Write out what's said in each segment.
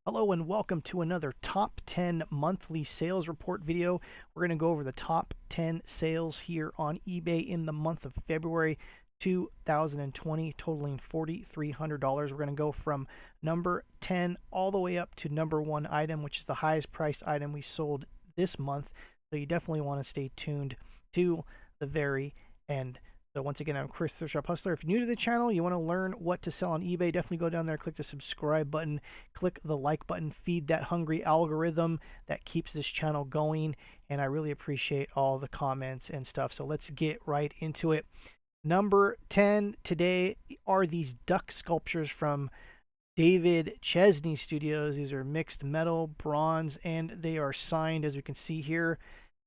Hello and welcome to another top 10 monthly sales report video. We're going to go over the top 10 sales here on eBay in the month of February 2020, totaling $4,300. We're going to go from number 10 all the way up to number one item, which is the highest priced item we sold this month. So you definitely want to stay tuned to the very end. So once again, I'm Chris, the Shop Hustler. If you're new to the channel, you want to learn what to sell on eBay, definitely go down there, click the subscribe button, click the like button, feed that hungry algorithm that keeps this channel going. And I really appreciate all the comments and stuff. So let's get right into it. Number 10 today are these duck sculptures from David Chesney Studios. These are mixed metal, bronze, and they are signed, as you can see here.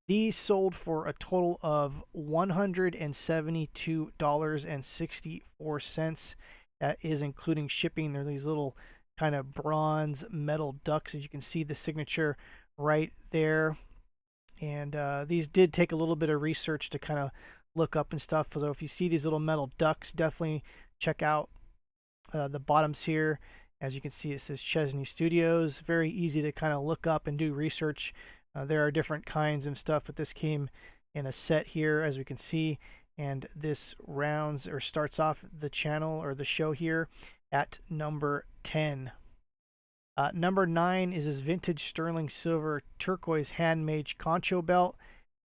These sold for a total of $172.64. That is including shipping. They're these little kind of bronze metal ducks, as you can see the signature right there. And these did take a little bit of research to kind of look up and stuff. So if you see these little metal ducks, definitely check out the bottoms here. As you can see, it says Chesney Studios. Very easy to kind of look up and do research. There are different kinds of stuff, but this came in a set here, as we can see. And this rounds or starts off the channel or the show here at number 10. Number 9 is this vintage sterling silver turquoise handmade concho belt.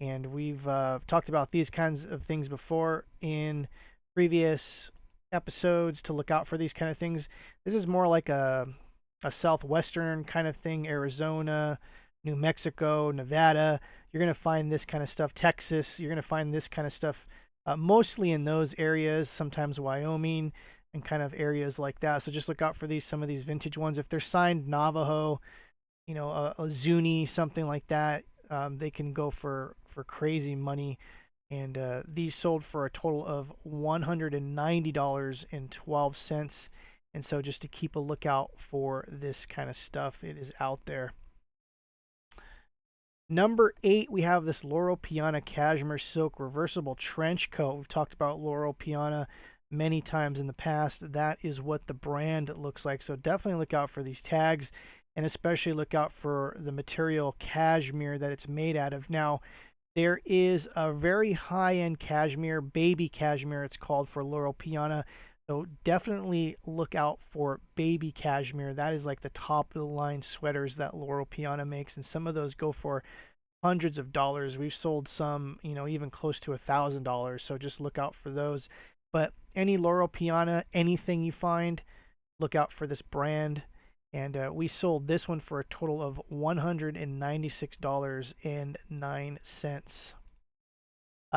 And we've talked about these kinds of things before in previous episodes to look out for these kind of things. This is more like a southwestern kind of thing, Arizona, New Mexico, Nevada. You're going to find this kind of stuff. Texas, you're going to find this kind of stuff mostly in those areas, sometimes Wyoming and kind of areas like that. So just look out for some of these vintage ones. If they're signed Navajo, a Zuni, something like that, they can go for crazy money. And these sold for a total of $190.12. And so just to keep a lookout for this kind of stuff, it is out there. Number 8, we have this Loro Piana Cashmere Silk Reversible Trench Coat. We've talked about Loro Piana many times in the past. That is what the brand looks like. So definitely look out for these tags, and especially look out for the material cashmere that it's made out of. Now, there is a very high-end cashmere, baby cashmere it's called, for Loro Piana. So definitely look out for baby cashmere. That is like the top of the line sweaters that Loro Piana makes, and some of those go for hundreds of dollars. We've sold some, even close to $1,000. So just look out for those. But any Loro Piana, anything you find, look out for this brand. And we sold this one for a total of $196.09.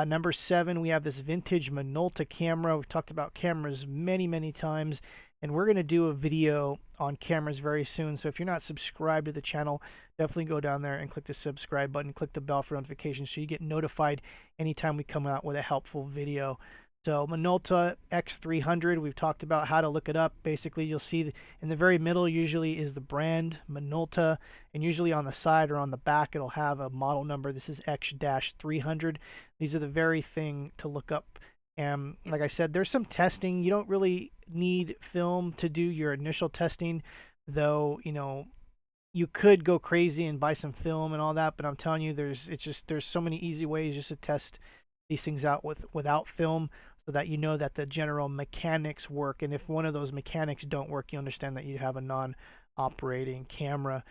Number 7, we have this vintage Minolta camera. We've talked about cameras many, many times, and we're going to do a video on cameras very soon. So if you're not subscribed to the channel, definitely go down there and click the subscribe button, click the bell for notifications so you get notified anytime we come out with a helpful video. So Minolta X300, we've talked about how to look it up. Basically, you'll see in the very middle usually is the brand Minolta, and usually on the side or on the back it'll have a model number. This is X-300. These are the very thing to look up. And like I said, there's some testing. You don't really need film to do your initial testing, though, you could go crazy and buy some film and all that, but I'm telling you, there's so many easy ways just to test these things out without film, so that you know that the general mechanics work. And if one of those mechanics don't work, you understand that you have a non-operating camera.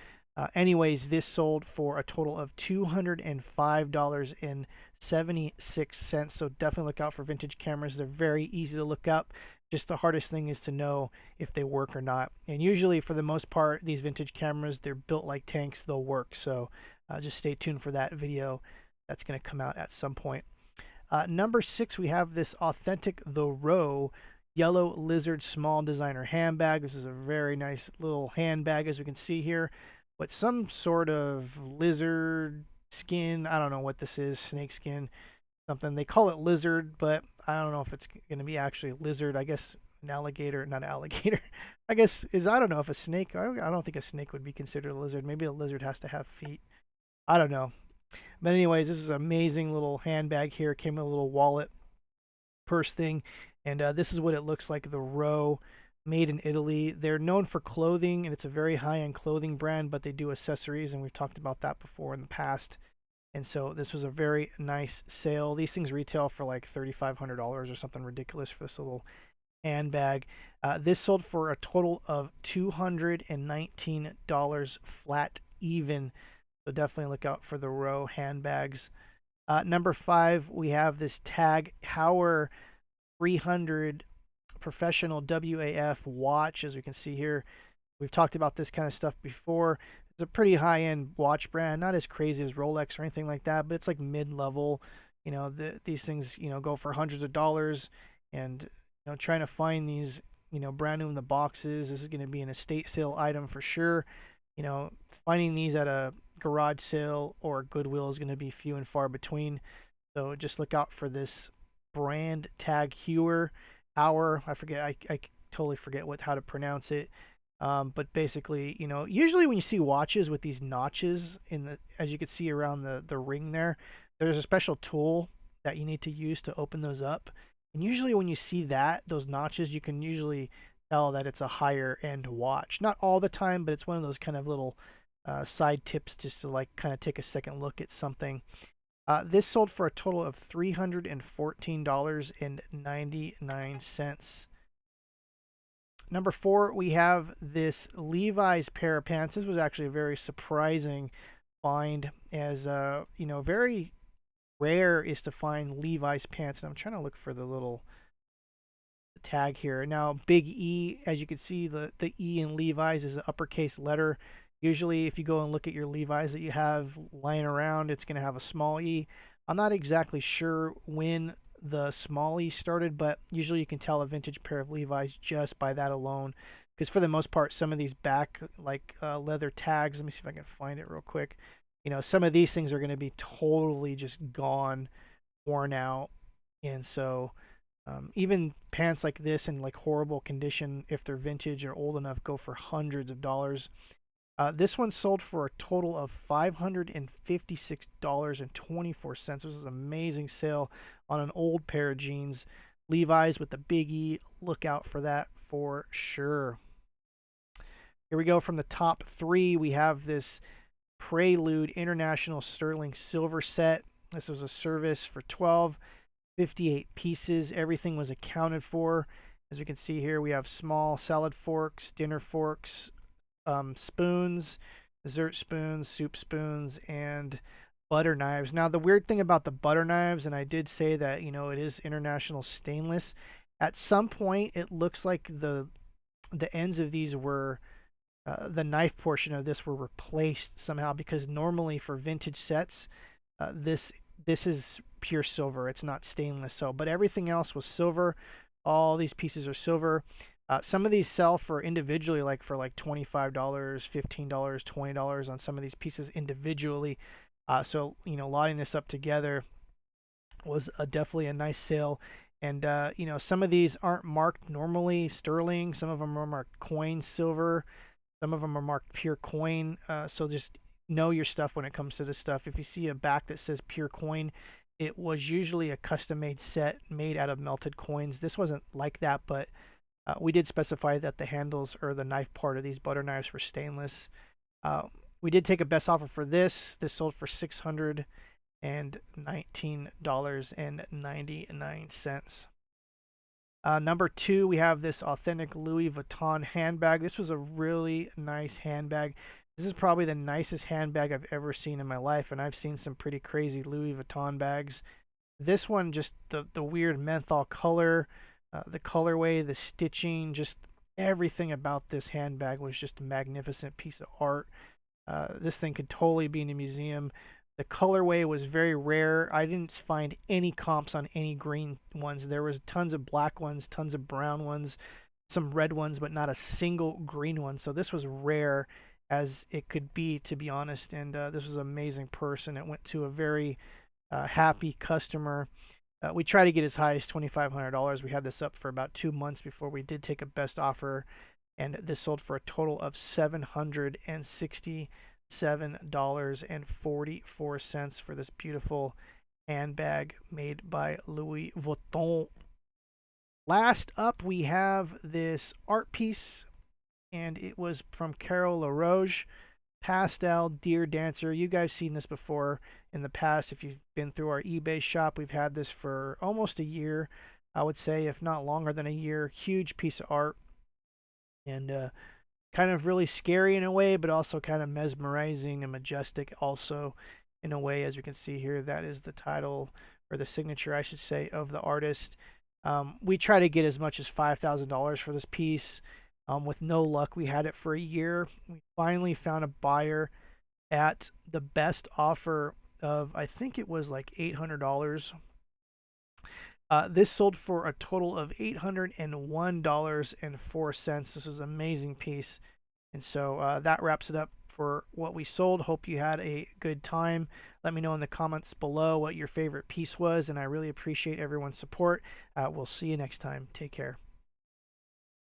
Anyways, this sold for a total of $205.76. So definitely look out for vintage cameras. They're very easy to look up. Just the hardest thing is to know if they work or not. And usually, for the most part, these vintage cameras, they're built like tanks. They'll work. So just stay tuned for that video. That's going to come out at some point. Number 6, we have this authentic Thoreau yellow lizard small designer handbag. This is a very nice little handbag, as we can see here, with some sort of lizard skin. I don't know what this is, snake skin, something. They call it lizard, but I don't know if it's going to be actually lizard. I guess an alligator, not alligator. I don't know if a snake, I don't think a snake would be considered a lizard. Maybe a lizard has to have feet. I don't know. But anyways, this is an amazing little handbag here. It came with a little wallet, purse thing. And this is what it looks like, the row made in Italy. They're known for clothing, and it's a very high-end clothing brand, but they do accessories, and we've talked about that before in the past. And so this was a very nice sale. These things retail for like $3,500 or something ridiculous for this little handbag. This sold for a total of $219 flat even. So definitely look out for the Row handbags. Number 5, we have this tag Heuer 300 Professional WAF watch. As we can see here, we've talked about this kind of stuff before. It's a pretty high-end watch brand, not as crazy as Rolex or anything like that, but it's like mid-level. These things, go for hundreds of dollars, and trying to find these, brand new in the boxes. This is going to be an estate sale item for sure. Finding these at a garage sale or Goodwill is going to be few and far between. So just look out for this brand tag Heuer. I forget. I totally forget how to pronounce it. But basically, usually when you see watches with these notches as you can see around the ring there's a special tool that you need to use to open those up. And usually when you see those notches, you can usually tell that it's a higher end watch. Not all the time, but it's one of those kind of little side tips just to like kind of take a second look at something. This sold for a total of $314.99. Number 4, we have this Levi's pair of pants. This was actually a very surprising find, as very rare is to find Levi's pants. And I'm trying to look for the little tag here. Now, big E, as you can see, the E in Levi's is an uppercase letter. Usually, if you go and look at your Levi's that you have lying around, it's going to have a small E. I'm not exactly sure when the small E started, but usually you can tell a vintage pair of Levi's just by that alone. Because for the most part, some of these back leather tags, let me see if I can find it real quick. Some of these things are going to be totally just gone, worn out. And so even pants like this in like horrible condition, if they're vintage or old enough, go for hundreds of dollars. This one sold for a total of $556.24. This was an amazing sale on an old pair of jeans. Levi's with the big E. Look out for that for sure. Here we go from the top 3. We have this Prelude International Sterling Silver set. This was a service for 58 pieces. Everything was accounted for. As you can see here, we have small salad forks, dinner forks, spoons, dessert spoons, soup spoons, and butter knives. Now, the weird thing about the butter knives, and I did say that, it is international stainless. At some point, it looks like the ends of these were, the knife portion of this were replaced somehow, because normally for vintage sets, this is pure silver. It's not stainless. So, but everything else was silver. All these pieces are silver. Some of these sell for individually, like for like $25, $15, $20 on some of these pieces individually. So, lotting this up together was definitely a nice sale. And, some of these aren't marked normally sterling. Some of them are marked coin silver. Some of them are marked pure coin. So just know your stuff when it comes to this stuff. If you see a back that says pure coin, it was usually a custom-made set made out of melted coins. This wasn't like that, but we did specify that the handles or the knife part of these butter knives were stainless. We did take a best offer for this. This sold for $619.99. Number 2, we have this authentic Louis Vuitton handbag. This was a really nice handbag. This is probably the nicest handbag I've ever seen in my life, and I've seen some pretty crazy Louis Vuitton bags. This one, just the weird menthol color, the colorway, the stitching, just everything about this handbag was just a magnificent piece of art. This thing could totally be in a museum. The colorway was very rare. I didn't find any comps on any green ones. There was tons of black ones, tons of brown ones, some red ones, but not a single green one. So this was rare as it could be, to be honest. And this was an amazing purse, and it went to a very happy customer. We try to get as high as $2,500. We had this up for about 2 months before we did take a best offer, and this sold for a total of $767.44 for this beautiful handbag made by Louis Vuitton. Last up, we have this art piece, and it was from Carol LaRoche, Pastel Deer Dancer. You guys seen this before in the past. If you've been through our eBay shop, we've had this for almost a year, I would say, if not longer than a year. Huge piece of art, and kind of really scary in a way, but also kind of mesmerizing and majestic also in a way. As you can see here, that is the title, or the signature, I should say, of the artist. We try to get as much as $5,000 for this piece. With no luck, we had it for a year. We finally found a buyer at the best offer of, I think it was like $800. This sold for a total of $801.04. This is an amazing piece. And so that wraps it up for what we sold. Hope you had a good time. Let me know in the comments below what your favorite piece was, and I really appreciate everyone's support. We'll see you next time. Take care.